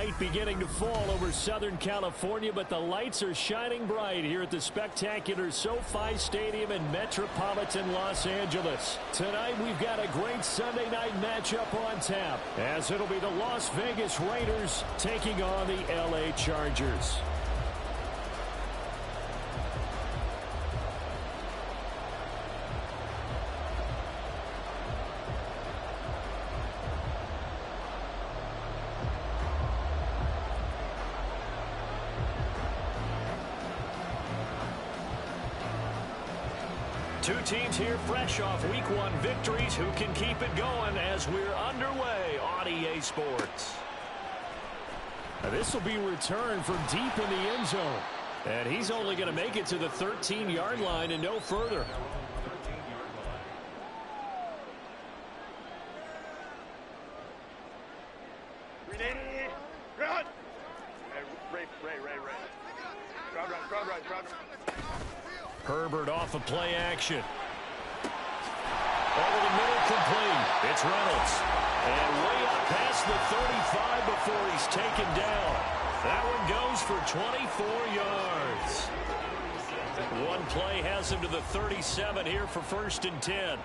night beginning to fall over Southern California, but the lights are shining bright here at the spectacular SoFi Stadium in metropolitan Los Angeles. Tonight we've got a great Sunday night matchup on tap, as it'll be the Las Vegas Raiders taking on the LA Chargers. Two teams here fresh off Week 1 victories who can keep it going as we're underway on EA Sports. This will be returned from deep in the end zone. And he's only going to make it to the 13-yard line and no further. Herbert off of play action. Over the middle, complete. It's Reynolds. And way up past the 35 before he's taken down. That one goes for 24 yards. One play has him to the 37 here for 1st and 10.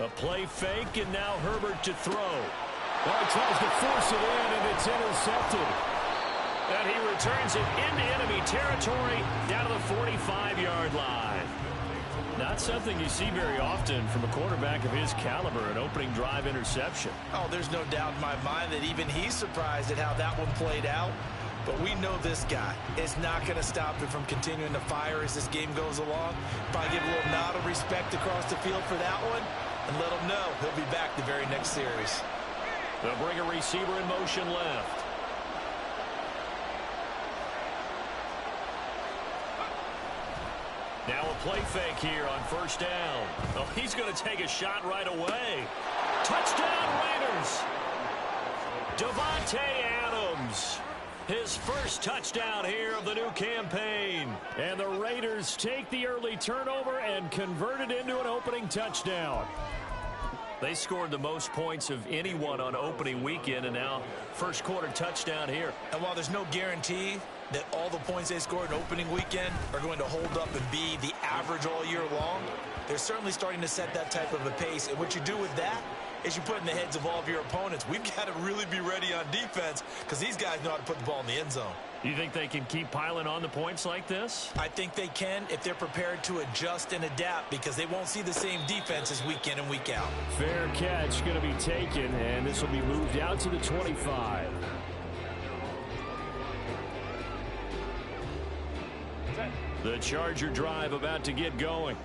A play fake, and now Herbert to throw. Well, he tries to force it in, and it's intercepted. And he returns it into enemy territory down to the 45-yard line. Not something you see very often from a quarterback of his caliber, an opening drive interception. Oh, there's no doubt in my mind that even he's surprised at how that one played out. But we know this guy is not going to stop him from continuing to fire as this game goes along. Probably give a little nod of respect across the field for that one and let him know he'll be back the very next series. They'll bring a receiver in motion left. Now a play fake here on 1st down. Oh, he's going to take a shot right away. Touchdown Raiders! Davante Adams. His first touchdown here of the new campaign. And the Raiders take the early turnover and convert it into an opening touchdown. They scored the most points of anyone on opening weekend, and now first quarter touchdown here. And while there's no guarantee that all the points they scored in opening weekend are going to hold up and be the average all year long, they're certainly starting to set that type of a pace. And what you do with that is you put in the heads of all of your opponents, we've got to really be ready on defense because these guys know how to put the ball in the end zone. You think they can keep piling on the points like this? I think they can if they're prepared to adjust and adapt because they won't see the same defenses week in and week out. Fair catch going to be taken, and this will be moved out to the 25. The Charger drive about to get going.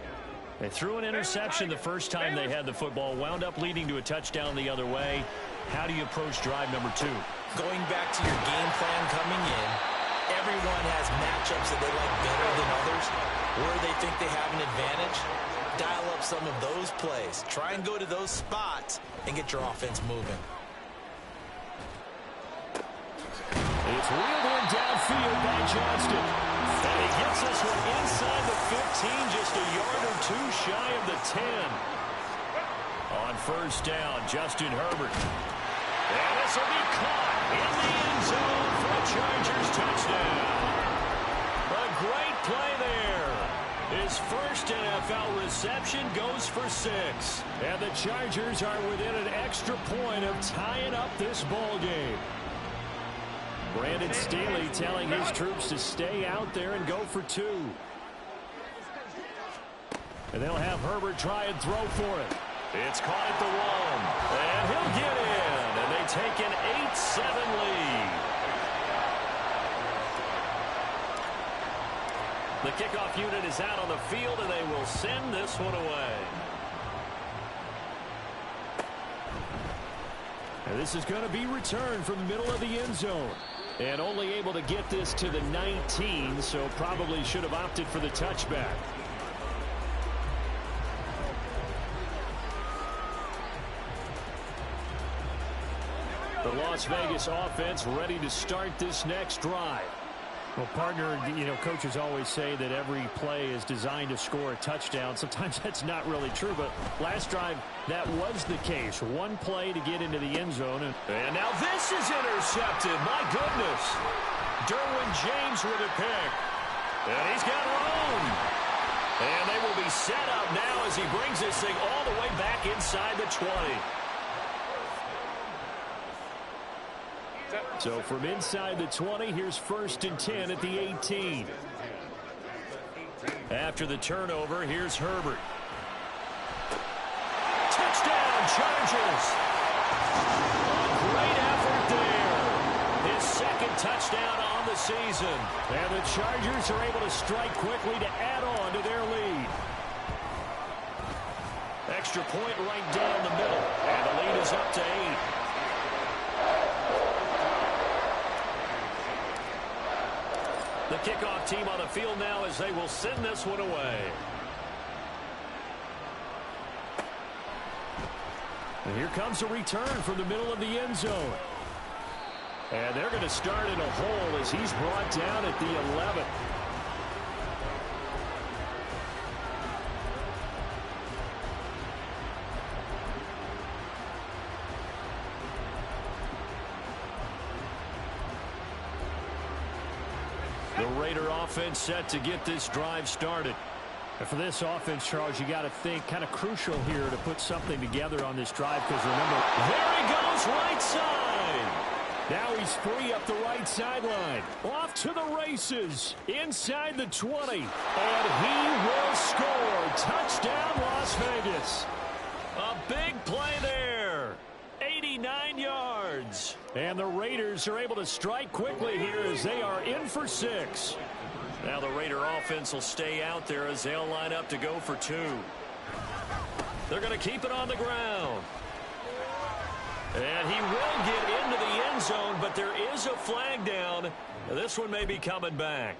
They threw an interception the first time they had the football, wound up leading to a touchdown the other way. How do you approach drive number 2? Going back to your game plan coming in, everyone has matchups that they like better than others, where they think they have an advantage. Dial up some of those plays. Try and go to those spots and get your offense moving. It's wheeled in downfield by Johnston. And he gets this one inside the 15, just a yard or two shy of the 10. On 1st down, Justin Herbert. And this will be caught in the end zone for a Chargers touchdown. A great play there. His first NFL reception goes for 6. And the Chargers are within an extra point of tying up this ball game. Brandon Staley telling his troops to stay out there and go for 2. And they'll have Herbert try and throw for it. It's caught at the 1. And he'll get in. And they take an 8-7 lead. The kickoff unit is out on the field, and they will send this one away. And this is going to be returned from the middle of the end zone. And only able to get this to the 19, so probably should have opted for the touchback. The Las Vegas offense ready to start this next drive. Well, partner, coaches always say that every play is designed to score a touchdown. Sometimes that's not really true, but last drive, that was the case. One play to get into the end zone. And now this is intercepted. My goodness. Derwin James with a pick. And he's got room. And they will be set up now as he brings this thing all the way back inside the 20. So from inside the 20, here's 1st and 10 at the 18. After the turnover, here's Herbert. Touchdown, Chargers. A great effort there. His 2nd touchdown on the season. And the Chargers are able to strike quickly to add on to their lead. Extra point right down the middle. And the lead is up to 8. The kickoff team on the field now as they will send this one away. And here comes a return from the middle of the end zone. And they're going to start in a hole as he's brought down at the 11. The Raider offense set to get this drive started. And for this offense, Charles, you got to think kind of crucial here to put something together on this drive because remember, there he goes right side. Now he's free up the right sideline. Off to the races inside the 20. And he will score. Touchdown, Las Vegas. A big play there. 89 yards. And the Raiders are able to strike quickly here as they are in for 6. Now the Raider offense will stay out there as they'll line up to go for 2. They're going to keep it on the ground. And he will get into the end zone, but there is a flag down. This one may be coming back.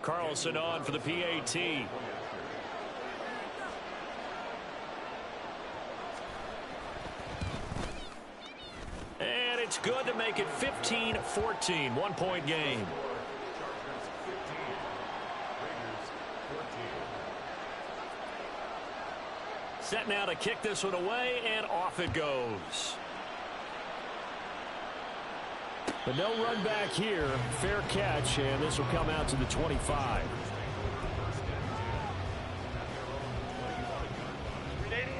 Carlson on for the PAT. And it's good to make it 15-14, 1-point game. Set now to kick this one away, and off it goes. But no run back here. Fair catch, and this will come out to the 25.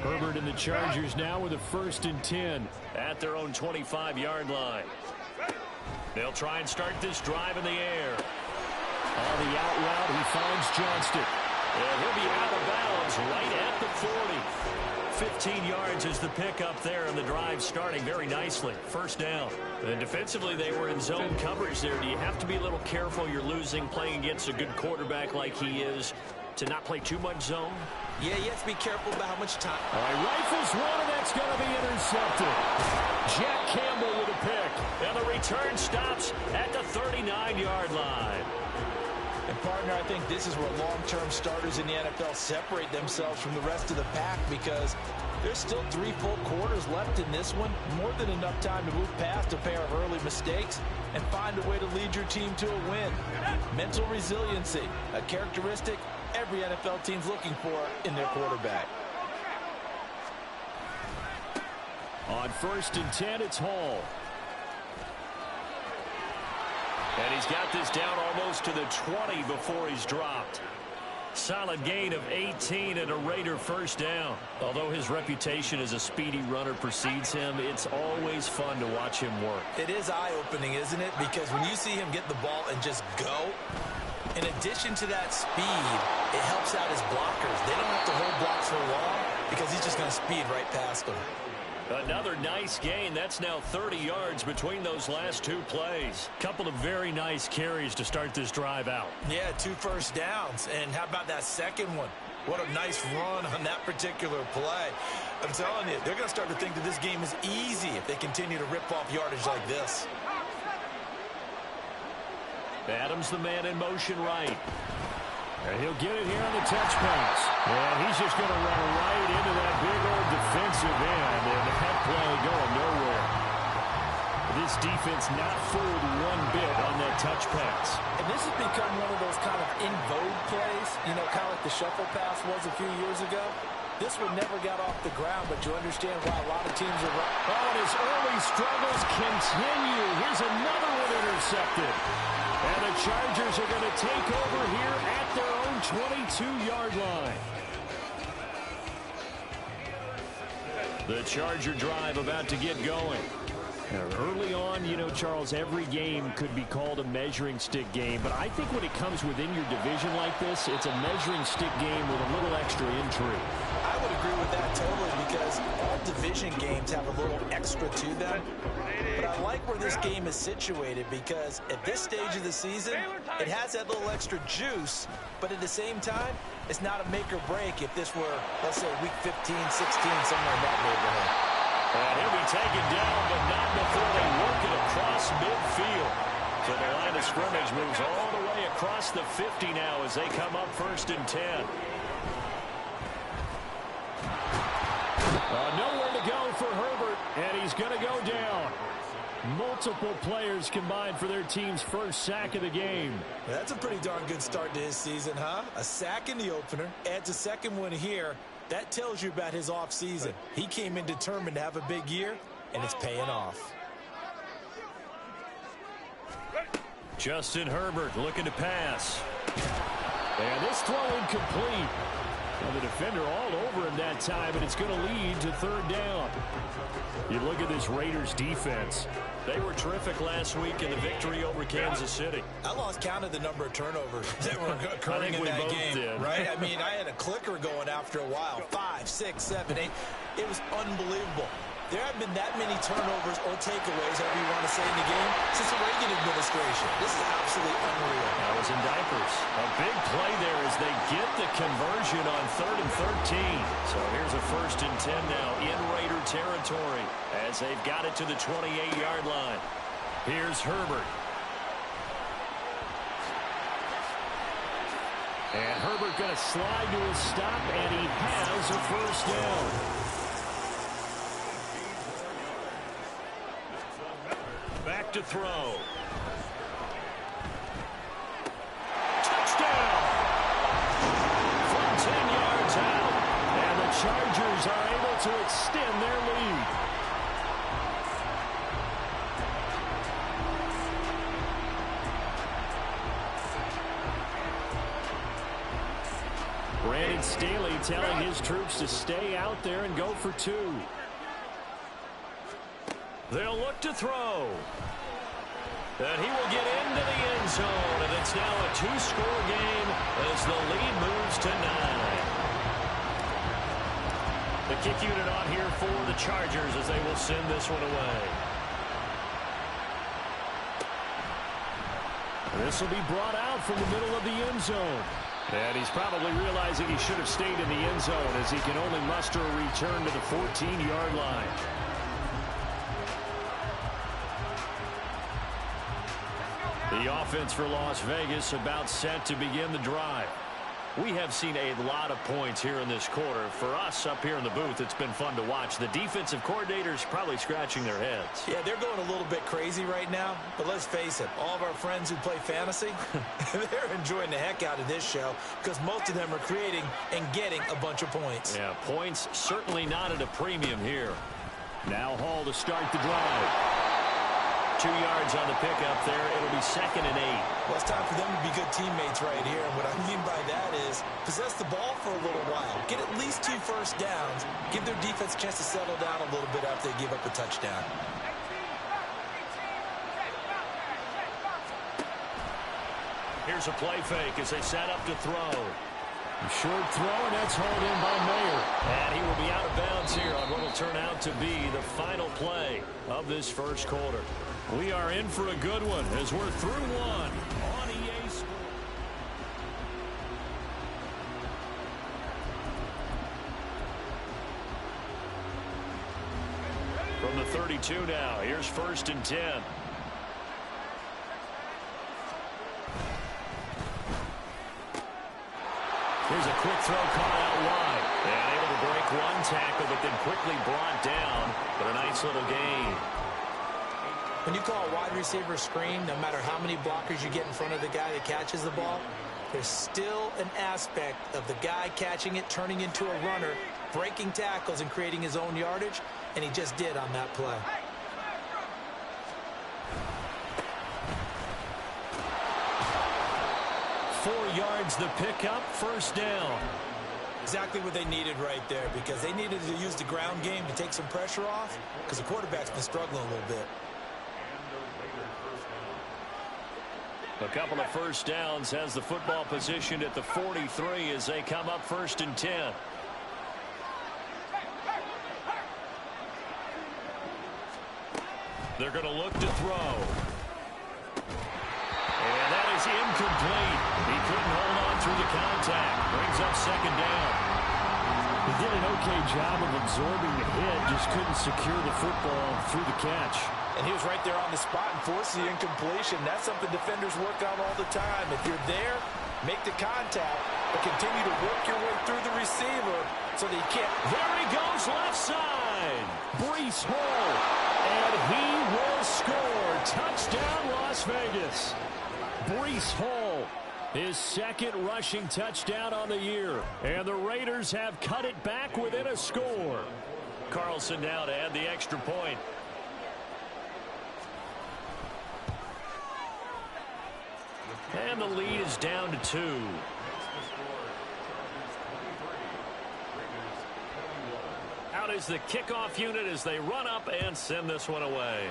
Herbert and the Chargers now with a 1st and 10 at their own 25-yard line. They'll try and start this drive in the air. On the out route, he finds Johnston. And he'll be out of bounds right at the 40. 15 yards is the pickup there, and the drive starting very nicely. 1st down. And defensively, they were in zone coverage there. Do you have to be a little careful? You're losing, playing against a good quarterback like he is, to not play too much zone? Yeah, you have to be careful about how much time. All right, rifles one, and that's going to be intercepted. Jack Campbell with a pick. And the return stops at the 39-yard line. And, partner, I think this is where long-term starters in the NFL separate themselves from the rest of the pack because there's still 3 full quarters left in this one. More than enough time to move past a pair of early mistakes and find a way to lead your team to a win. Mental resiliency, a characteristic every NFL team's looking for in their quarterback. On 1st and 10, it's Hall. And he's got this down almost to the 20 before he's dropped. Solid gain of 18 and a Raider 1st down. Although his reputation as a speedy runner precedes him, it's always fun to watch him work. It is eye-opening, isn't it? Because when you see him get the ball and just go, in addition to that speed, it helps out his blockers. They don't have to hold blocks for long because he's just going to speed right past them. Another nice gain. That's now 30 yards between those last 2 plays. Couple of very nice carries to start this drive out. Yeah, 2 first downs. And how about that second one? What a nice run on that particular play. I'm telling you, they're going to start to think that this game is easy if they continue to rip off yardage like this. Adams the man in motion right. And he'll get it here on the touch pass. And he's just going to run right into that big old defensive end. And that play going nowhere. this defense not fooled one bit on that touch pass. And this has become one of those kind of in vogue plays, you know, kind of like the shuffle pass was a few years ago. This one never got off the ground, but you understand why a lot of teams are running. Oh, and his early struggles continue. Here's another one intercepted. And the Chargers are going to take over here at their own 22-yard line. The Charger drive about to get going. Now, early on, you know, Charles, every game could be called a measuring stick game. But I think when it comes within your division like this, it's a measuring stick game with a little extra intrigue. I would agree with that totally because all division games have a little extra to them. But I like where this game is situated because at this stage of the season, it has that little extra juice. But at the same time, it's not a make or break if this were, let's say, week 15, 16, somewhere in that neighborhood. And he'll be taken down, but not before they work it across midfield. So the line of scrimmage moves all the way across the 50 now as they come up 1st and 10. Nowhere to go for Herbert, and he's going to go down. Multiple players combined for their team's first sack of the game. That's a pretty darn good start to his season, huh? A sack in the opener, adds a second one here. That tells you about his offseason. He came in determined to have a big year, and it's paying off. Justin Herbert looking to pass. And this throw incomplete. Well, the defender all over him that time, and it's going to lead to 3rd down. You look at this Raiders defense. They were terrific last week in the victory over Kansas City. I lost count of the number of turnovers that were occurring in that game, did. right? I mean, I had a clicker going after a while. 5, 6, 7, 8. It was unbelievable. There haven't been that many turnovers or takeaways, however you want to say, in the game since the Reagan administration. This is absolutely unreal. That was in diapers. A big play there as they get the conversion on 3rd and 13. So here's a 1st and 10 now in Raider territory as they've got it to the 28-yard line. Here's Herbert. And Herbert going to slide to a stop, and he has a 1st down. Back to throw. Touchdown! From 10 yards out. And the Chargers are able to extend their lead. Brandon Staley telling his troops to stay out there and go for 2. They'll look to throw. And he will get into the end zone. And it's now a 2-score game as the lead moves to 9. The kick unit on here for the Chargers as they will send this one away. This will be brought out from the middle of the end zone. And he's probably realizing he should have stayed in the end zone as he can only muster a return to the 14-yard line. The offense for Las Vegas about set to begin the drive. We have seen a lot of points here in this quarter. For us up here in the booth, it's been fun to watch. The defensive coordinators probably scratching their heads. Yeah, they're going a little bit crazy right now. But let's face it, all of our friends who play fantasy, they're enjoying the heck out of this show because most of them are creating and getting a bunch of points. Yeah, points certainly not at a premium here. Now Hall to start the drive. 2 yards on the pickup there. It'll be 2nd and 8. Well, it's time for them to be good teammates right here. And what I mean by that is possess the ball for a little while. Get at least 2 first downs. Give their defense a chance to settle down a little bit after they give up a touchdown. Here's a play fake as they set up to throw. A short throw, and that's hauled in by Mayer. And he will be out of bounds here on what will turn out to be the final play of this first quarter. We are in for a good one as we're through one on EA Sports. From the 32 now, here's 1st and 10. Here's a quick throw caught out wide. And able to break one tackle, but then quickly brought down. But a nice little gain. When you call a wide receiver screen, no matter how many blockers you get in front of the guy that catches the ball, there's still an aspect of the guy catching it, turning into a runner, breaking tackles and creating his own yardage, and he just did on that play. Yards the pickup, first down. Exactly what they needed right there, because they needed to use the ground game to take some pressure off, because the quarterback's been struggling a little bit. A couple of first downs has the football positioned at the 43 as they come up 1st and 10. They're going to look to throw. And that is incomplete. He couldn't hold on through the contact. Brings up 2nd down. He did an okay job of absorbing the hit, just couldn't secure the football through the catch. And he was right there on the spot and forced the incompletion. That's something defenders work on all the time. If you're there, make the contact, but continue to work your way through the receiver so that he can't. There he goes, left side. Breece Hall. And he will score. Touchdown, Las Vegas. Breece Hall, his 2nd rushing touchdown on the year. And the Raiders have cut it back within a score. Carlson now to add the extra point. And the lead is down to 2. Out is the kickoff unit as they run up and send this one away.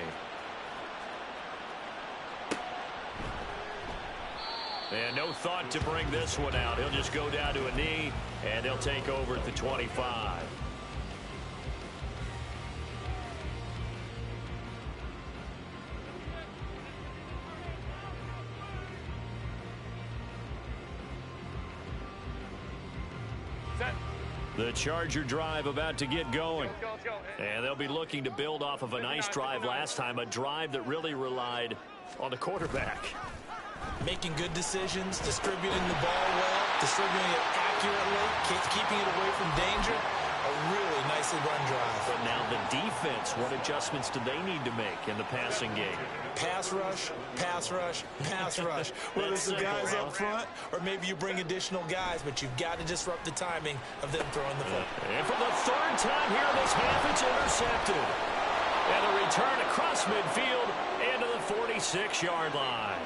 And no thought to bring this one out. He'll just go down to a knee, and he'll take over at the 25. The Charger drive about to get going. And they'll be looking to build off of a nice drive last time, a drive that really relied on the quarterback. Making good decisions, distributing the ball well, distributing it accurately, keeping it away from danger. A really nicely run drive. But now the defense, what adjustments do they need to make in the passing game? Pass rush, pass rush, pass rush. Whether it's the guys up front or maybe you bring additional guys, but you've got to disrupt the timing of them throwing the football. And for the 3rd time here this half, it's intercepted. And a return across midfield and to the 46-yard line.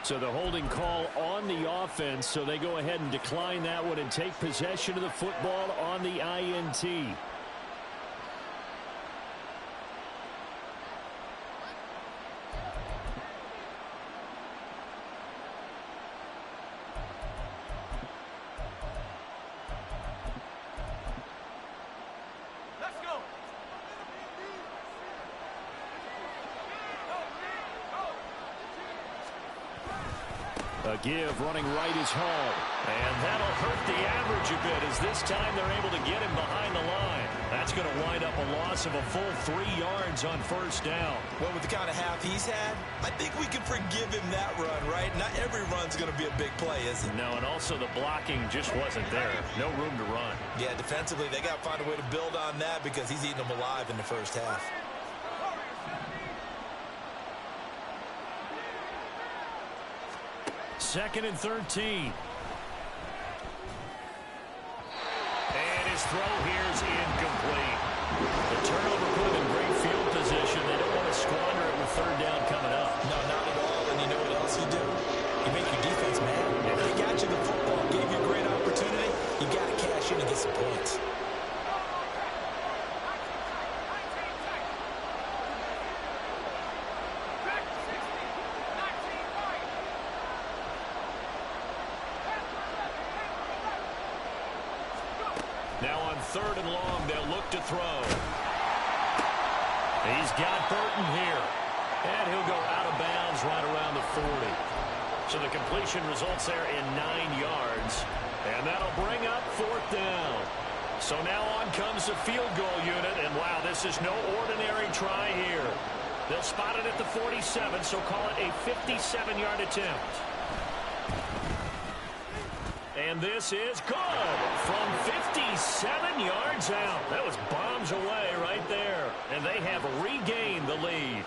So the holding call on the offense, so they go ahead and decline that one and take possession of the football on the INT. A give, running right is Hall. And that'll hurt the average a bit as this time they're able to get him behind the line. That's going to wind up a loss of a full 3 yards on 1st down. Well, with the kind of half he's had, I think we can forgive him that run, right? Not every run's going to be a big play, is it? No, and also the blocking just wasn't there. No room to run. Yeah, defensively, they got to find a way to build on that because he's eating them alive in the 1st half. Second and 13. And his throw here is incomplete. The turnover put him in great field position. They don't want to squander it with 3rd down coming up. No, not at all. And you know what else you do? You make your defense mad. If they got you the football, gave you a great opportunity, you got to cash in and get some points. Now on 3rd and long, they'll look to throw. He's got Burton here. And he'll go out of bounds right around the 40. So the completion results there in 9 yards. And that'll bring up 4th down. So now on comes the field goal unit. And wow, this is no ordinary try here. They'll spot it at the 47, so call it a 57-yard attempt. And this is good from 57 yards out. That was bombs away right there. And they have regained the lead.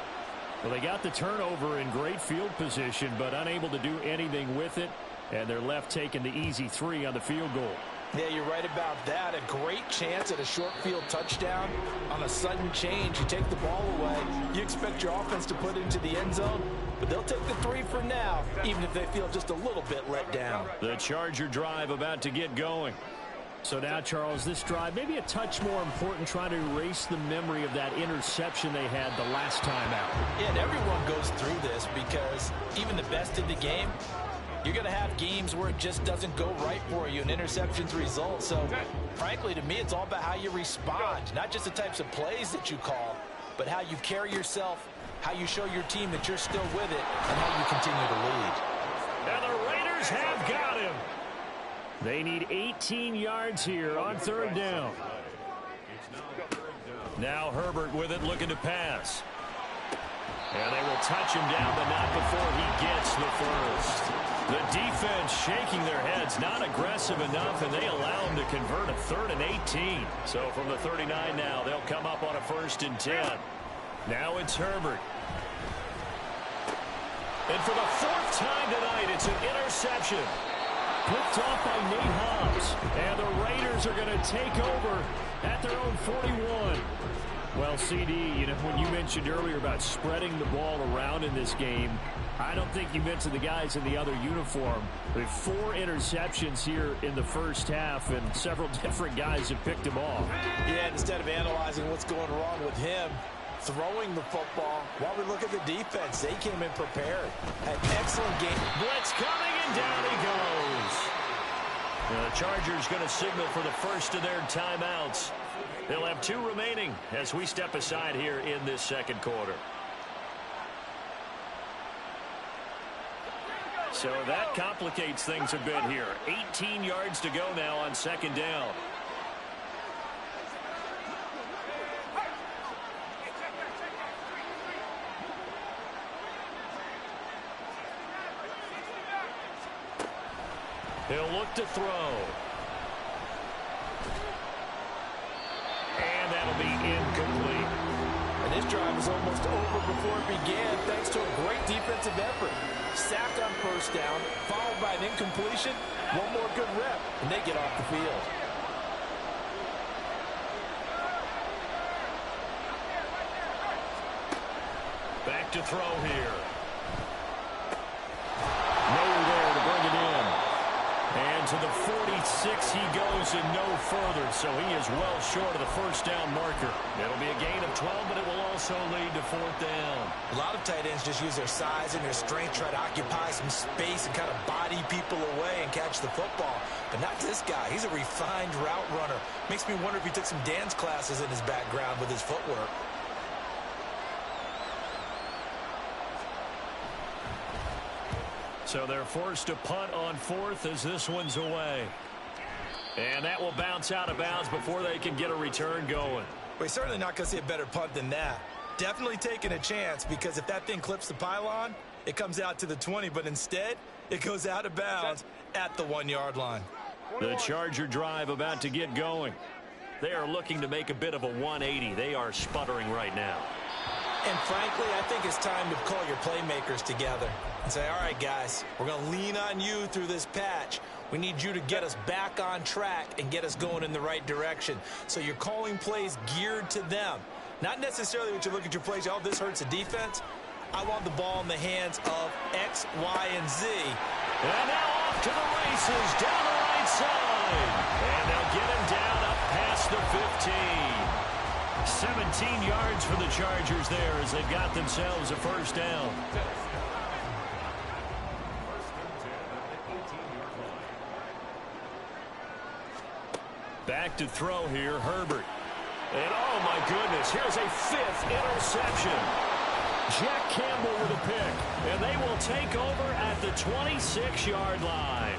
Well, they got the turnover in great field position, but unable to do anything with it, and they're left taking the easy 3 on the field goal. Yeah, you're right about that. A great chance at a short field touchdown. On a sudden change, you take the ball away. You expect your offense to put it into the end zone, but they'll take the 3 for now, even if they feel just a little bit let down. The Charger drive about to get going. So now, Charles, this drive maybe a touch more important, trying to erase the memory of that interception they had the last time out. Yeah, and everyone goes through this because even the best in the game, you're going to have games where it just doesn't go right for you, and interceptions result. So, frankly, to me, it's all about how you respond, not just the types of plays that you call, but how you carry yourself, how you show your team that you're still with it, and how you continue to lead. And the Raiders have got him. They need 18 yards here on 3rd down. Now Herbert with it, looking to pass. And they will touch him down, but not before he gets the first. The defense shaking their heads, not aggressive enough, and they allow him to convert a 3rd and 18. So from the 39 now, they'll come up on a 1st and 10. Now it's Herbert. And for the 4th time tonight, it's an interception. Picked off by Nate Hobbs. And the Raiders are going to take over at their own 41. Well, CD, you know, when you mentioned earlier about spreading the ball around in this game, I don't think you mentioned the guys in the other uniform. We have 4 interceptions here in the first half, and several different guys have picked them off. Yeah, instead of analyzing what's going wrong with him, throwing the football, while we look at the defense, they came in prepared. An excellent game. Blitz coming, and down he goes. The Chargers going to signal for the first of their timeouts. They'll have 2 remaining as we step aside here in this 2nd quarter. So that complicates things a bit here. 18 yards to go now on 2nd down. He'll look to throw. And that'll be incomplete. And this drive was almost over before it began thanks to a great defensive effort. Sack on 1st down, followed by an incompletion. One more good rep, and they get off the field. Back to throw here. Nowhere there to bring it in. And to the 46 he goes and no further, so he is well short of the 1st down marker. It'll be a gain of 12, but it will also lead to 4th down. A lot of tight ends just use their size and their strength, try to occupy some space and kind of body people away and catch the football. But not this guy. He's a refined route runner. Makes me wonder if he took some dance classes in his background with his footwork. So they're forced to punt on 4th as this one's away. And that will bounce out of bounds before they can get a return going. We're certainly not going to see a better punt than that. Definitely taking a chance, because if that thing clips the pylon, it comes out to the 20, but instead it goes out of bounds at the 1-yard line. The Charger drive about to get going. They are looking to make a bit of a 180. They are sputtering right now. And frankly, I think it's time to call your playmakers together and say, all right, guys, we're going to lean on you through this patch. We need you to get us back on track and get us going in the right direction. So you're calling plays geared to them. Not necessarily when you look at your plays, oh, this hurts the defense. I want the ball in the hands of X, Y, and Z. And now off to the races down the right side. And they'll get him down up past the 15. 17 yards for the Chargers there as they've got themselves a 1st down. Back to throw here, Herbert. And oh my goodness, here's a 5th interception. Jack Campbell with a pick, and they will take over at the 26-yard line.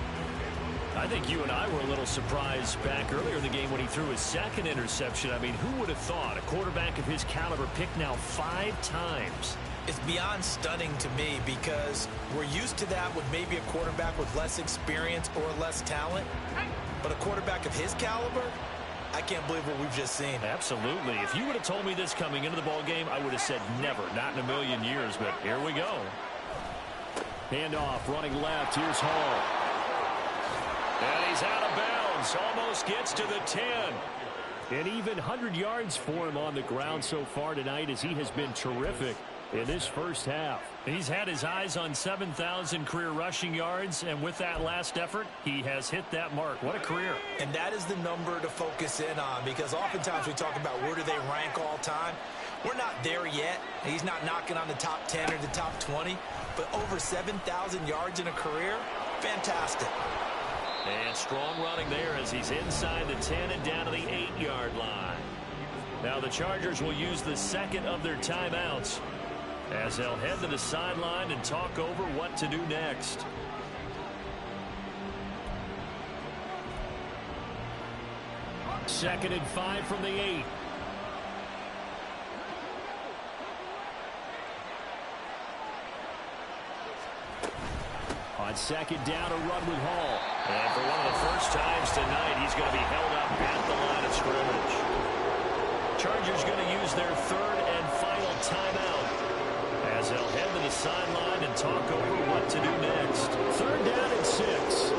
I think you and I were a little surprised back earlier in the game when he threw his 2nd interception. I mean, who would have thought a quarterback of his caliber picked now 5 times? It's beyond stunning to me, because we're used to that with maybe a quarterback with less experience or less talent. But a quarterback of his caliber, I can't believe what we've just seen. Absolutely. If you would have told me this coming into the ball game, I would have said never, not in a million years, but here we go. Handoff, running left. Here's Hall. And he's out of bounds. Almost gets to the 10. And even 100 yards for him on the ground so far tonight, as he has been terrific in this first half. He's had his eyes on 7,000 career rushing yards, and with that last effort, he has hit that mark. What a career. And that is the number to focus in on, because oftentimes we talk about where do they rank all time. We're not there yet. He's not knocking on the top 10 or the top 20, but over 7,000 yards in a career, fantastic. And strong running there as he's inside the 10 and down to the 8-yard line. Now the Chargers will use the second of their timeouts as they'll head to the sideline and talk over what to do next. Second and 5 from the 8. On second down, a run with Hall. And for one of the first times tonight, he's going to be held up at the line of scrimmage. Chargers going to use their third and final timeout as they'll head to the sideline and talk over what to do next. Third down and 6.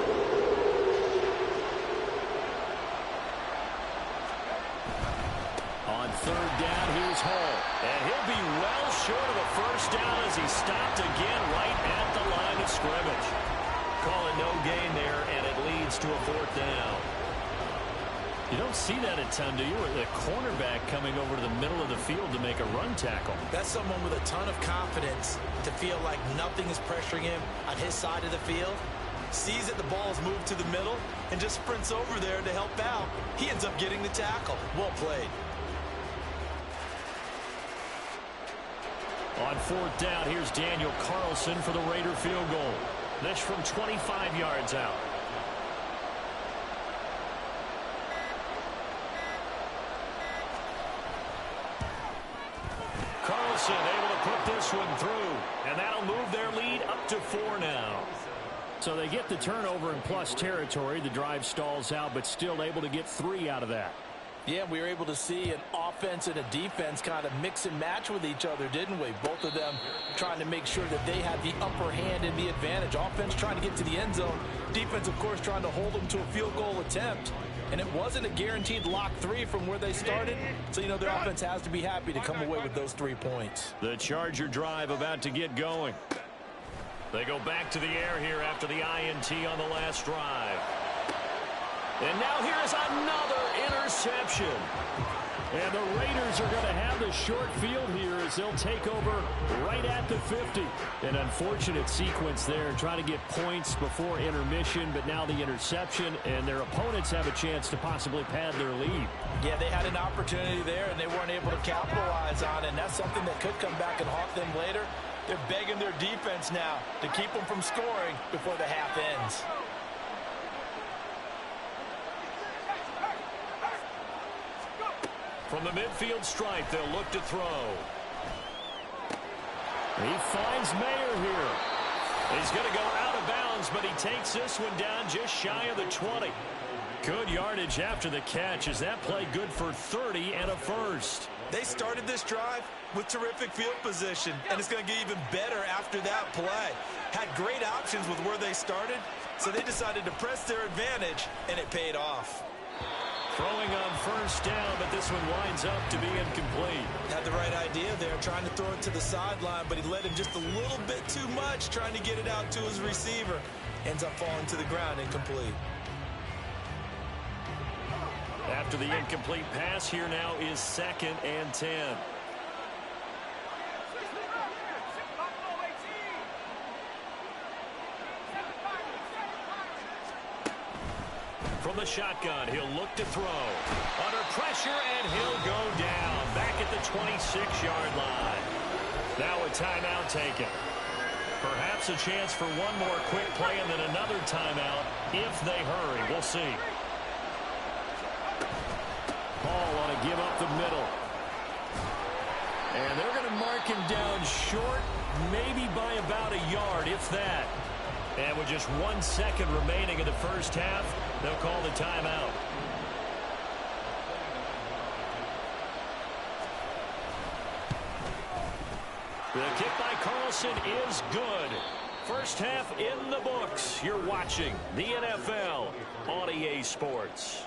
On third down, here's Hall. And he'll be well short of a first down as he stopped again right at the line of scrimmage. Call it no gain there, and it leads to a fourth down. You don't see that a ton, do you? With a cornerback coming over to the middle of the field to make a run tackle. That's someone with a ton of confidence to feel like nothing is pressuring him on his side of the field. Sees that the ball is moved to the middle and just sprints over there to help out. He ends up getting the tackle. Well played. On fourth down, here's Daniel Carlson for the Raider field goal. This from 25 yards out. Carlson able to put this one through, and that'll move their lead up to 4 now. So they get the turnover in plus territory. The drive stalls out, but still able to get 3 out of that. Yeah, we were able to see an offense and a defense kind of mix and match with each other, didn't we? Both of them trying to make sure that they had the upper hand and the advantage. Offense trying to get to the end zone. Defense, of course, trying to hold them to a field goal attempt. And it wasn't a guaranteed lock 3 from where they started. So, you know, their offense has to be happy to come away with those 3 points. The Charger drive about to get going. They go back to the air here after the INT on the last drive. And now here is another interception. And the Raiders are going to have the short field here as they'll take over right at the 50. An unfortunate sequence there, trying to get points before intermission, but now the interception, and their opponents have a chance to possibly pad their lead. Yeah, they had an opportunity there, and they weren't able to capitalize on it, and that's something that could come back and haunt them later. They're begging their defense now to keep them from scoring before the half ends. From the midfield stripe, they'll look to throw. He finds Mayer here. He's going to go out of bounds, but he takes this one down just shy of the 20. Good yardage after the catch as that play good for 30 and a first. They started this drive with terrific field position, and it's going to get even better after that play. Had great options with where they started, so they decided to press their advantage, and it paid off. Throwing on first down, but this one winds up to be incomplete. Had the right idea there, trying to throw it to the sideline, but he led him just a little bit too much, trying to get it out to his receiver. Ends up falling to the ground, incomplete. After the incomplete pass, here now is 2nd and 10. From the shotgun, he'll look to throw. Under pressure, and he'll go down. Back at the 26-yard line. Now a timeout taken. Perhaps a chance for one more quick play and then another timeout if they hurry. We'll see. Hall want to give up the middle. And they're going to mark him down short, maybe by about a yard, if that. And with just 1 second remaining in the first half, they'll call the timeout. The kick by Carlson is good. First half in the books. You're watching the NFL on EA Sports.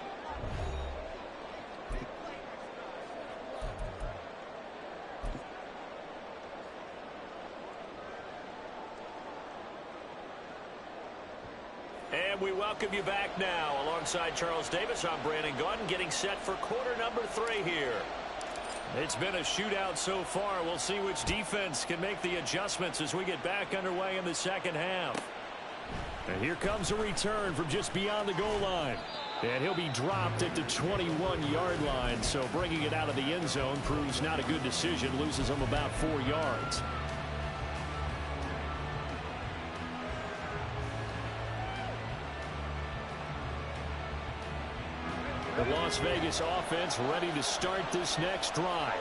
And we welcome you back now. Alongside Charles Davis, I'm Brandon Gaudin, getting set for quarter number 3 here. It's been a shootout so far. We'll see which defense can make the adjustments as we get back underway in the second half. And here comes a return from just beyond the goal line. And he'll be dropped at the 21-yard line. So bringing it out of the end zone proves not a good decision. Loses him about 4 yards. The Las Vegas offense ready to start this next drive.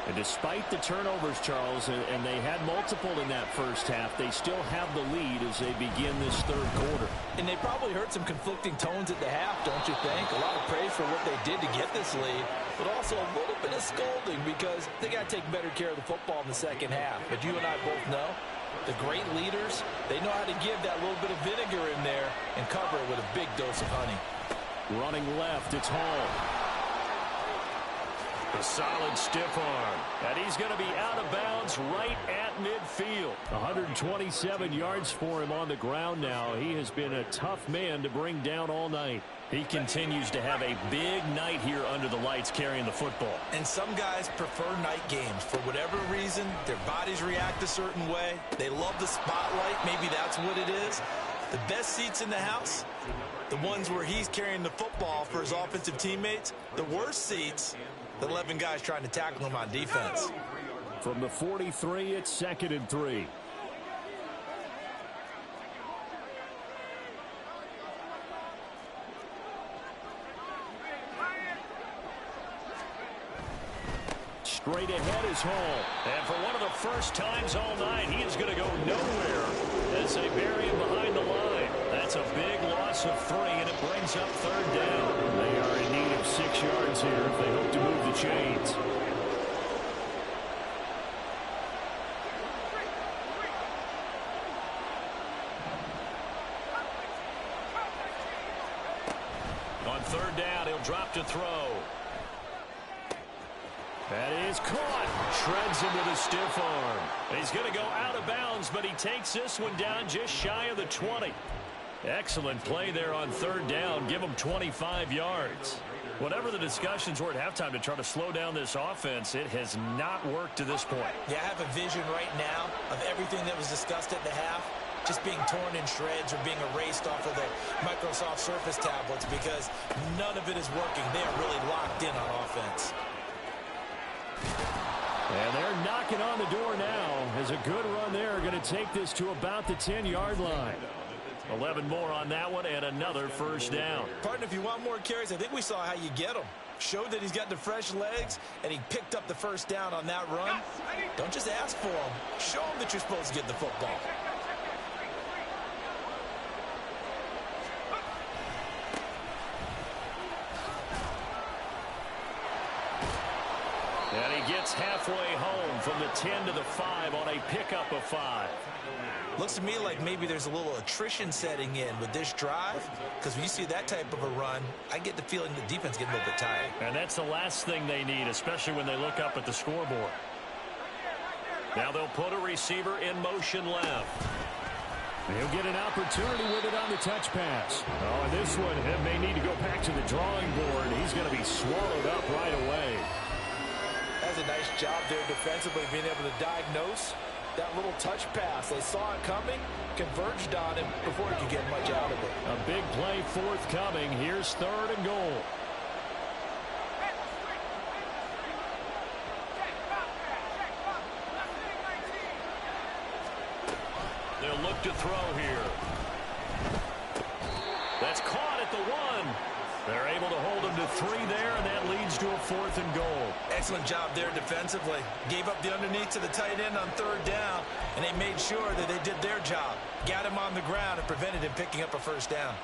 And despite the turnovers, Charles, and they had multiple in that first half, they still have the lead as they begin this third quarter. And they probably heard some conflicting tones at the half, don't you think? A lot of praise for what they did to get this lead, but also a little bit of scolding because they got to take better care of the football in the second half. But you and I both know the great leaders, they know how to give that little bit of vinegar in there and cover it with a big dose of honey. Running left, it's Hall. A solid stiff arm. And he's going to be out of bounds right at midfield. 127 yards for him on the ground now. He has been a tough man to bring down all night. He continues to have a big night here under the lights carrying the football. And some guys prefer night games. For whatever reason, their bodies react a certain way. They love the spotlight. Maybe that's what it is. The best seats in the house, the ones where he's carrying the football for his offensive teammates. The worst seats, the 11 guys trying to tackle him on defense. From the 43, it's 2nd and 3. Straight ahead is Hall. And for one of the first times all night, he is going to go nowhere as they bury him behind the line. That's a big loss of 3, and it brings up 3rd down. They are in need of 6 yards here if they hope to move the chains. On 3rd down, he'll drop to throw. That is caught. Shreds him with a stiff arm. He's going to go out of bounds, but he takes this one down just shy of the 20. Excellent play there on 3rd down. Give him 25 yards. Whatever the discussions were at halftime to try to slow down this offense, it has not worked to this point. Yeah, I have a vision right now of everything that was discussed at the half just being torn in shreds or being erased off of the Microsoft Surface tablets because none of it is working. They are really locked in on offense. And they're knocking on the door now as a good run there. Going to take this to about the 10-yard line. 11 more on that one and another 1st down. Partner, if you want more carries, I think we saw how you get them. Showed that he's got the fresh legs, and he picked up the 1st down on that run. Don't just ask for them. Show them that you're supposed to get the football. And he gets halfway home from the 10 to the 5 on a pickup of 5. Looks to me like maybe there's a little attrition setting in with this drive, because when you see that type of a run, I get the feeling the defense getting a little bit tired. And that's the last thing they need, especially when they look up at the scoreboard. Now they'll put a receiver in motion left. He'll get an opportunity with it on the touch pass. Oh, and this one may need to go back to the drawing board. He's going to be swallowed up right away. That's a nice job there defensively, being able to diagnose that little touch pass. They saw it coming, converged on him before he could get much out of it. A big play forthcoming. Here's 3rd and goal. They'll look to throw here. That's caught at the 1. They're able to hold him to 3 there, and that leads to a 4th and goal. Excellent job there defensively. Gave up the underneath to the tight end on 3rd down, and they made sure that they did their job. Got him on the ground and prevented him picking up a 1st down.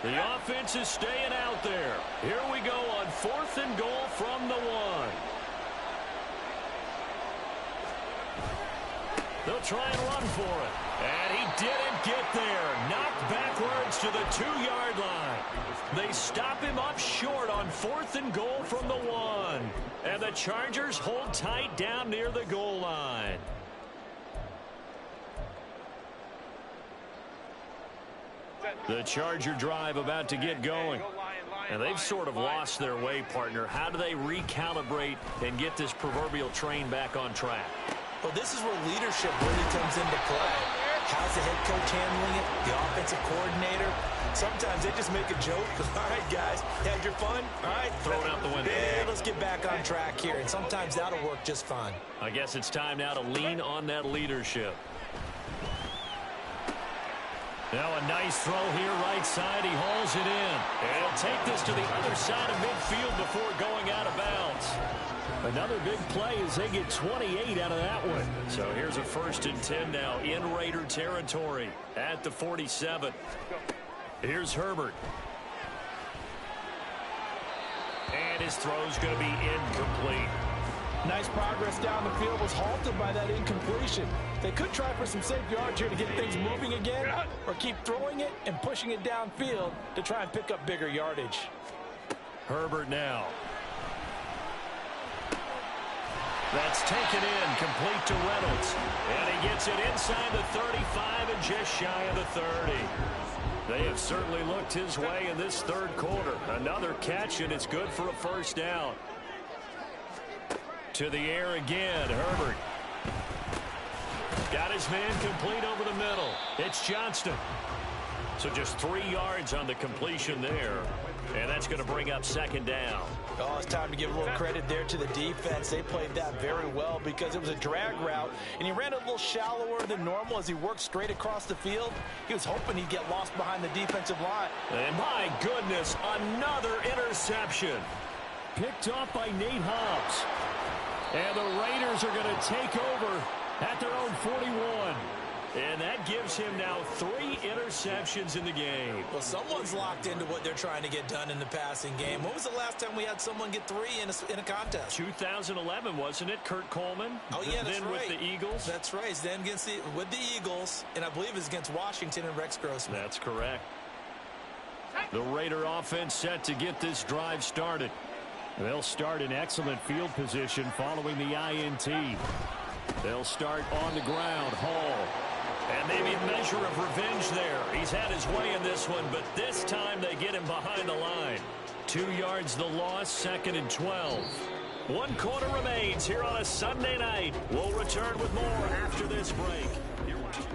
The offense is staying out there. Here we go on 4th and goal from the 1. They'll try and run for it. And he didn't get there. Knocked backwards to the 2-yard line. They stop him up short on 4th and goal from the 1. And the Chargers hold tight down near the goal line. The Charger drive about to get going. And they've sort of lost their way, partner. How do they recalibrate and get this proverbial train back on track? Well, this is where leadership really comes into play. How's the head coach handling it? The offensive coordinator? Sometimes they just make a joke. All right, guys, had your fun? All right, throw it out the window. Yeah, let's get back on track here. And sometimes that'll work just fine. I guess it's time now to lean on that leadership. Now a nice throw here, right side. He hauls it in. And he'll take this to the other side of midfield before going out of bounds. Another big play as they get 28 out of that one. So here's a 1st and 10 now in Raider territory at the 47. Here's Herbert. And his throw's going to be incomplete. Nice progress down the field, was halted by that incompletion. They could try for some safe yards here to get things moving again, or keep throwing it and pushing it downfield to try and pick up bigger yardage. Herbert now. That's taken in, complete to Reynolds. And he gets it inside the 35 and just shy of the 30. They have certainly looked his way in this 3rd quarter. Another catch, and it's good for a 1st down. To the air again, Herbert. Got his man complete over the middle. It's Johnston. So just 3 yards on the completion there. And that's going to bring up 2nd down. Oh, it's time to give a little credit there to the defense. They played that very well because it was a drag route, and he ran a little shallower than normal as he worked straight across the field. He was hoping he'd get lost behind the defensive line. And my goodness, another interception. Picked off by Nate Hobbs. And the Raiders are going to take over at their own 41. And that gives him now 3 interceptions in the game. Well, someone's locked into what they're trying to get done in the passing game. When was the last time we had someone get 3 in a contest? 2011, wasn't it? Kurt Coleman. Oh, yeah, that's then right. with the Eagles. That's right. Then with the Eagles, and I believe it's against Washington and Rex Grossman. That's correct. The Raider offense set to get this drive started. They'll start in excellent field position following the INT. They'll start on the ground. Hall. And maybe a measure of revenge there. He's had his way in this one, but this time they get him behind the line. 2 yards the loss, 2nd and 12. 1 quarter remains here on a Sunday night. We'll return with more after this break. You're watching.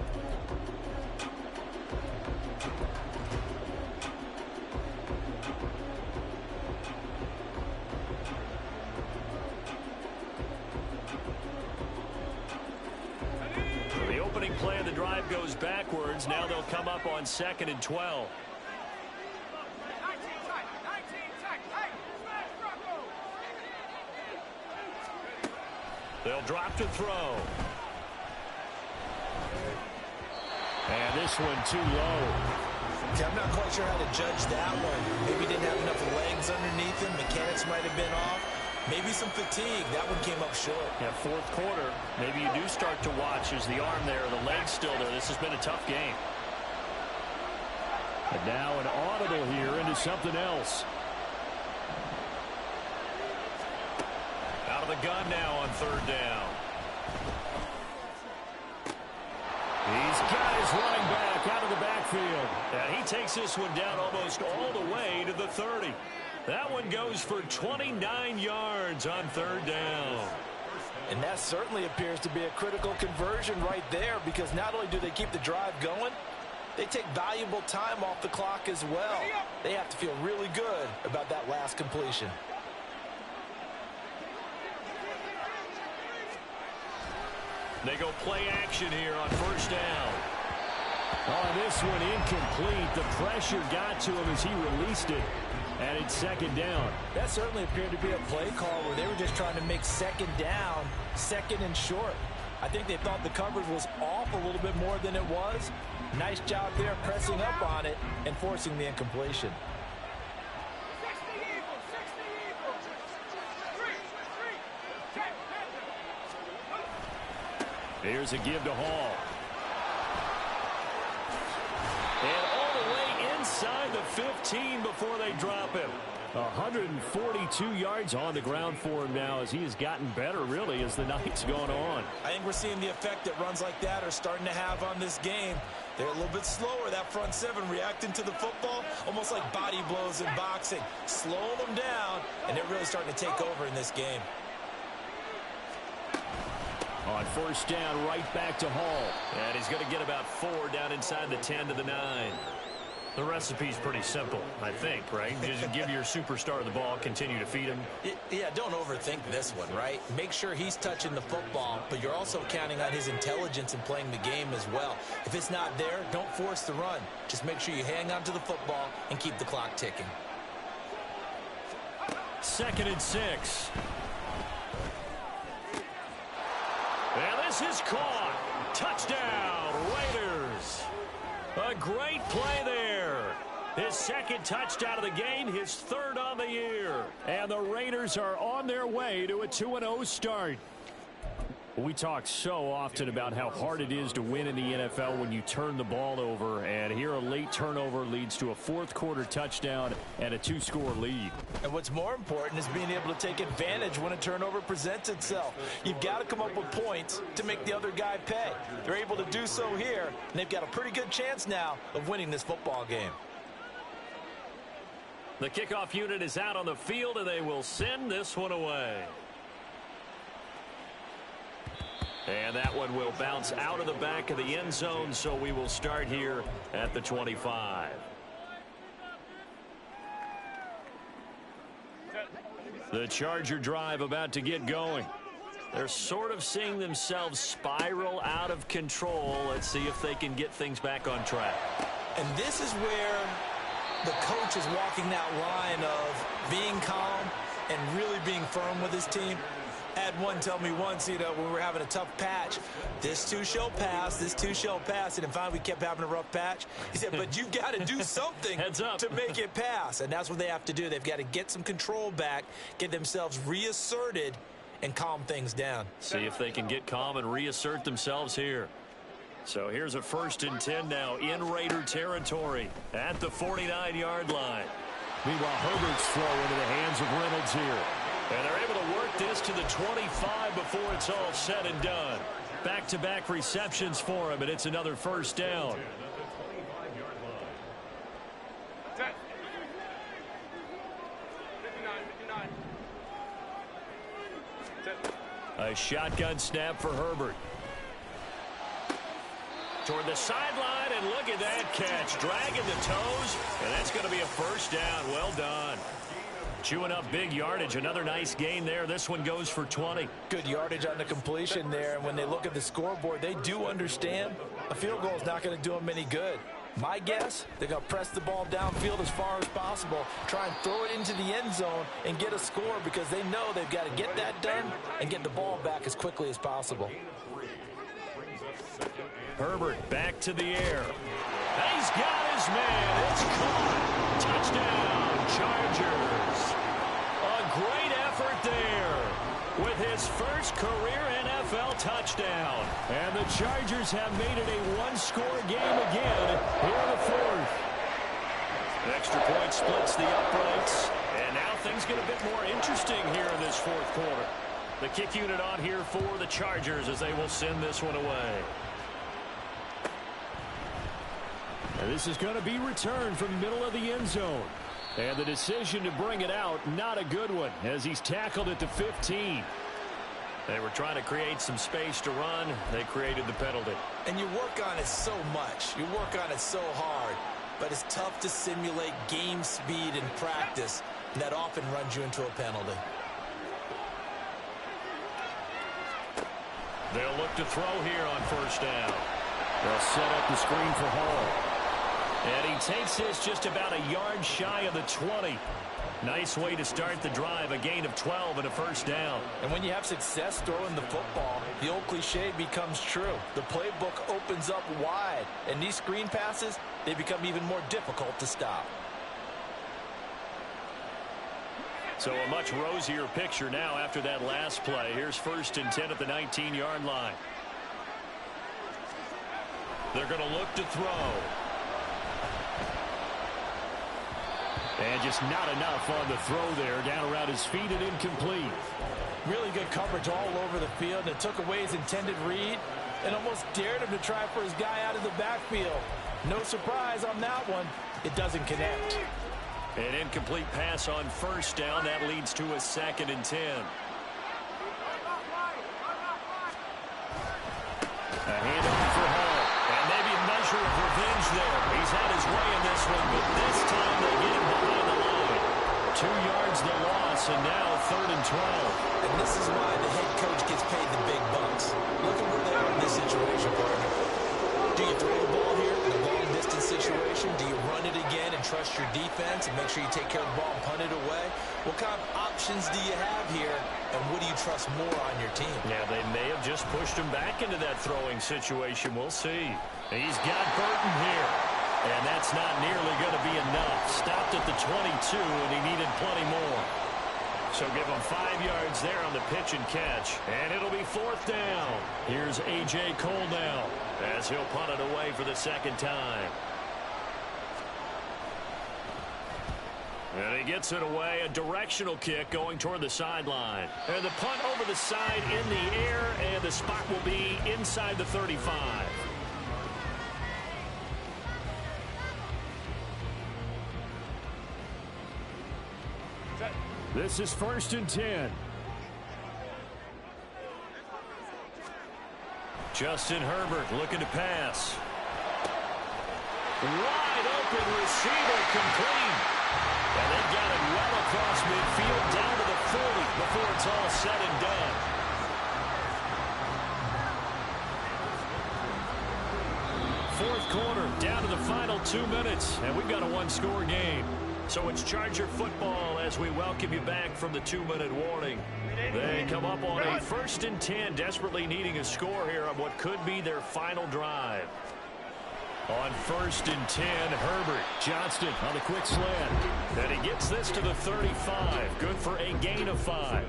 The opening play of the drive goes backwards. Now they'll come up on 2nd and 12. They'll drop to throw. And this one too low. I'm not quite sure how to judge that one. Maybe didn't have enough legs underneath him. Mechanics might have been off. Maybe some fatigue. That one came up short. Yeah, 4th quarter. Maybe you do start to watch as the arm there, the leg's still there. This has been a tough game. And now an audible here into something else. Out of the gun now on 3rd down. He's got his running back out of the backfield. And he takes this one down almost all the way to the 30. That one goes for 29 yards on 3rd down. And that certainly appears to be a critical conversion right there, because not only do they keep the drive going, they take valuable time off the clock as well. They have to feel really good about that last completion. They go play action here on 1st down. Oh, this one incomplete. The pressure got to him as he released it. And it's 2nd down. That certainly appeared to be a play call where they were just trying to make 2nd down, 2nd and short. I think they thought the coverage was off a little bit more than it was. Nice job there pressing up on it and forcing the incompletion. Here's a give to Hall. And all the way inside the 15 before they drop him. 142 yards on the ground for him now as he has gotten better, really, as the night's gone on. I think we're seeing the effect that runs like that are starting to have on this game. They're a little bit slower, that front seven, reacting to the football, almost like body blows in boxing. Slow them down, and they're really starting to take over in this game. On first down, right back to Hall. And he's going to get about 4 down inside the 10 to the 9. The recipe's pretty simple, I think, right? Just give your superstar the ball, continue to feed him. Yeah, don't overthink this one, right? Make sure he's touching the football, but you're also counting on his intelligence in playing the game as well. If it's not there, don't force the run. Just make sure you hang on to the football and keep the clock ticking. 2nd and 6. And this is caught. Touchdown, Raiders. A great play there. His 2nd touchdown of the game, his 3rd on the year. And the Raiders are on their way to a 2-0 start. We talk so often about how hard it is to win in the NFL when you turn the ball over. And here a late turnover leads to a 4th quarter touchdown and a 2-score lead. And what's more important is being able to take advantage when a turnover presents itself. You've got to come up with points to make the other guy pay. They're able to do so here, and they've got a pretty good chance now of winning this football game. The kickoff unit is out on the field, and they will send this one away. And that one will bounce out of the back of the end zone, so we will start here at the 25. The Charger drive about to get going. They're sort of seeing themselves spiral out of control. Let's see if they can get things back on track. And this is where the coach is walking that line of being calm and really being firm with his team. I had one tell me once, when we were having a tough patch, this too shall pass, this too shall pass. And finally we kept having a rough patch. He said, but you've got to do something to make it pass. And that's what they have to do. They've got to get some control back, get themselves reasserted, and calm things down. See if they can get calm and reassert themselves here. So here's a 1st and 10 now in Raider territory at the 49-yard line. Meanwhile, Herbert's throw into the hands of Reynolds here. And they're able to work this to the 25 before it's all said and done. Back-to-back receptions for him, and it's another 1st down. A shotgun snap for Herbert. Toward the sideline, and look at that catch. Dragging the toes, and that's going to be a 1st down. Well done. Chewing up big yardage. Another nice gain there. This one goes for 20. Good yardage on the completion there. And when they look at the scoreboard, they do understand a field goal is not going to do them any good. My guess, they're going to press the ball downfield as far as possible, try and throw it into the end zone and get a score because they know they've got to get that done and get the ball back as quickly as possible. Herbert back to the air. He's got his man. It's caught. Touchdown, Chargers. A great effort there with his first career NFL touchdown. And the Chargers have made it a 1-score game again here in the 4th. An extra point splits the uprights. And now things get a bit more interesting here in this 4th quarter. The kick unit on here for the Chargers as they will send this one away. And this is going to be returned from the middle of the end zone. And the decision to bring it out, not a good one, as he's tackled at the 15. They were trying to create some space to run. They created the penalty. And you work on it so much. You work on it so hard. But it's tough to simulate game speed in practice. And that often runs you into a penalty. They'll look to throw here on 1st down. They'll set up the screen for Hall. And he takes this just about a yard shy of the 20. Nice way to start the drive, a gain of 12 and a first down. And when you have success throwing the football, the old cliche becomes true. The playbook opens up wide, and these screen passes, they become even more difficult to stop. So a much rosier picture now after that last play. Here's 1st and 10 at the 19-yard line. They're going to look to throw. And just not enough on the throw there. Down around his feet and incomplete. Really good coverage all over the field. And it took away his intended read and almost dared him to try for his guy out of the backfield. No surprise on that one. It doesn't connect. An incomplete pass on 1st down. That leads to a 2nd and 10. A handoff for Hall. And maybe a measure of revenge there. He's had his way in this one, but this time they get him behind the line. 2 yards the loss, and now 3rd and 12. And this is why the head coach gets paid the big bucks. Look at where they are in this situation, partner. Do you throw the ball here in a long-distance situation? Do you run it again and trust your defense and make sure you take care of the ball and punt it away? What kind of options do you have here, and what do you trust more on your team? Yeah, they may have just pushed him back into that throwing situation. We'll see. He's got Burton here, and that's not nearly going to be enough. Stopped at the 22, and he needed plenty more. So give him 5 yards there on the pitch and catch. And it'll be 4th down. Here's A.J. Cole now as he'll punt it away for the 2nd time. And he gets it away. A directional kick going toward the sideline. And the punt over the side in the air, and the spot will be inside the 35. This is 1st and 10. Justin Herbert looking to pass. Wide open receiver, complete. And they've got it well across midfield down to the 40 before it's all said and done. Fourth quarter, down to the final 2 minutes, and we've got a one-score game. So it's Charger football as we welcome you back from the 2-minute warning. They come up on a 1st and 10, desperately needing a score here on what could be their final drive. On 1st and 10, Herbert. Johnston on the quick slant. And he gets this to the 35. Good for a gain of 5.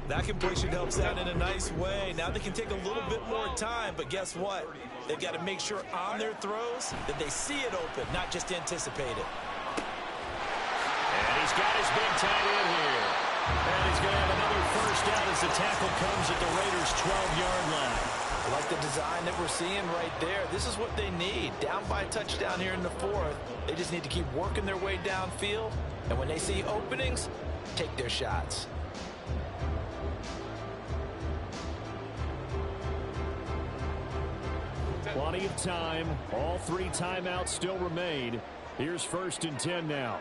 That completion helps out in a nice way. Now they can take a little bit more time, but guess what? They've got to make sure on their throws that they see it open, not just anticipate it. And he's got his big tight end here. And he's going to have another first down as the tackle comes at the Raiders' 12-yard line. I like the design that we're seeing right there. This is what they need. Down by a touchdown here in the 4th. They just need to keep working their way downfield. And when they see openings, take their shots. Plenty of time. All 3 timeouts still remain. Here's 1st and 10 now.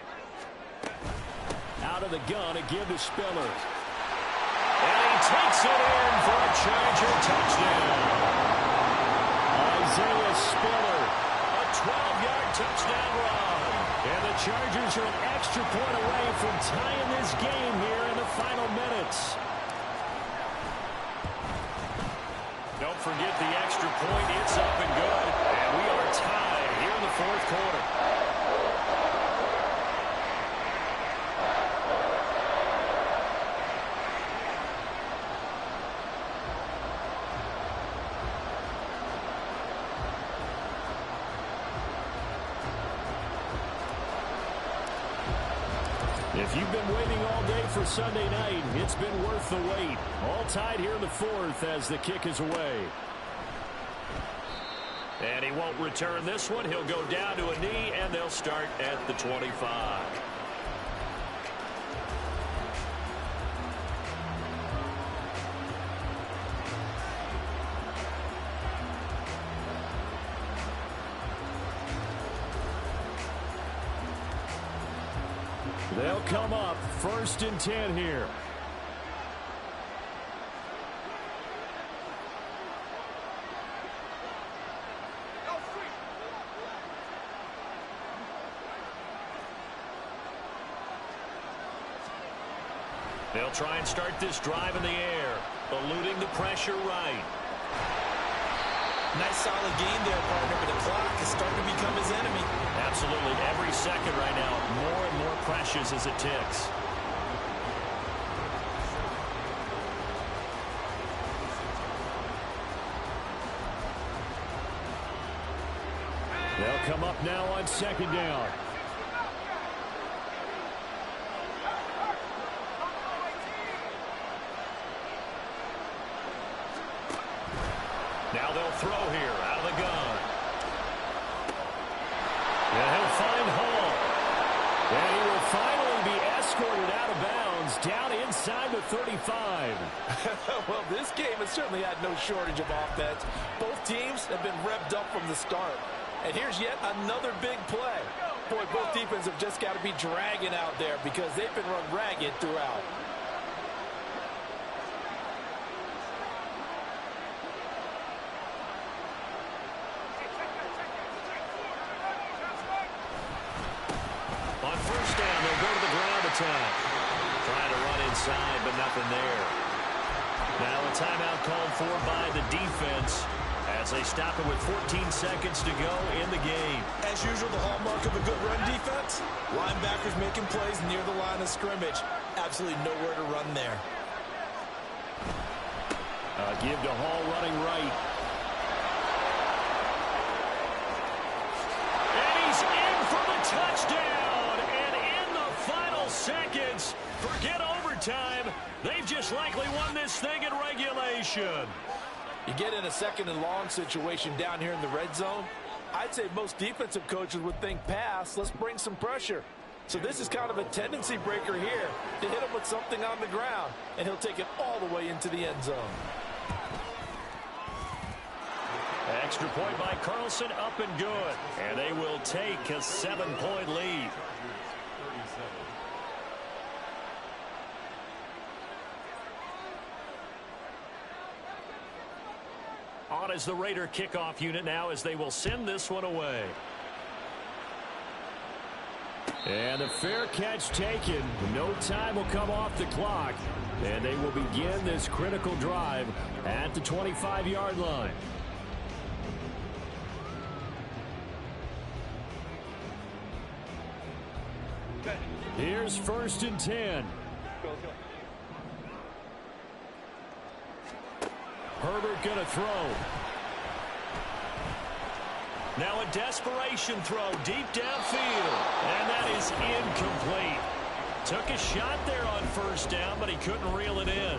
Out of the gun, a give to Spiller. And he takes it in for a Charger touchdown. Isaiah Spiller, a 12-yard touchdown run. And the Chargers are an extra point away from tying this game here in the final minutes. Don't forget the extra point. It's up and good. And we are tied here in the 4th quarter. If you've been waiting all day for Sunday night, it's been worth the wait. All tied here in the 4th as the kick is away. And he won't return this one. He'll go down to a knee, and they'll start at the 25. They'll come up 1st and 10 here. They'll try and start this drive in the air, eluding the pressure right. Nice solid game there, partner, but the clock is starting to become his enemy. Absolutely. Every second right now, more and more precious as it ticks. They'll come up now on second down. Now they'll throw here out of the gun. And he'll find Hall. And he will finally be escorted out of bounds down inside the 35. Well, this game has certainly had no shortage of offense. Both teams have been revved up from the start. And here's yet another big play. Boy, both defenses have just got to be dragging out there because they've been run ragged throughout. On first down, they'll go to the ground attack. Trying to run inside, but nothing there. Now a timeout called for by the defense as they stop it with 14 seconds to go in the game. As usual, the hallmark of a good run defense, linebackers making plays near the line of scrimmage. Absolutely nowhere to run there. Give to Hall running right. And he's in for the touchdown. And in the final seconds, forget overtime. They've just likely won this thing in regulation. You get in a second and long situation down here in the red zone, I'd say most defensive coaches would think pass, let's bring some pressure. So this is kind of a tendency breaker here to hit him with something on the ground, and he'll take it all the way into the end zone. Extra point by Carlson, up and good. And they will take a 7-point lead. On is the Raider kickoff unit now as they will send this one away. And a fair catch taken. No time will come off the clock. And they will begin this critical drive at the 25-yard line. Here's 1st and 10. Herbert going to throw. Now a desperation throw deep downfield. And that is incomplete. Took a shot there on first down, but he couldn't reel it in.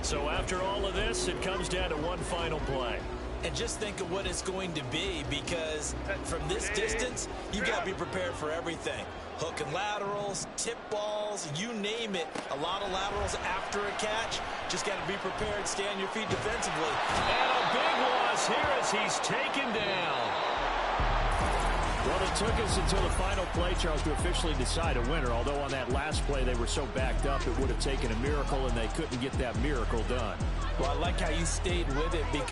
So after all of this, it comes down to one final play. And just think of what it's going to be, because from this distance, you've got to be prepared for everything. Hook and laterals, tip balls, you name it. A lot of laterals after a catch. Just got to be prepared, stay on your feet defensively. And a big loss here as he's taken down. Well, it took us until the final play, Charles, to officially decide a winner. Although on that last play they were so backed up, it would have taken a miracle, and they couldn't get that miracle done. Well, I like how you stayed with it, because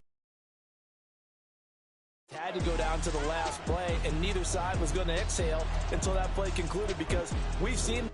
had to go down to the last play, and neither side was going to exhale until that play concluded, because we've seen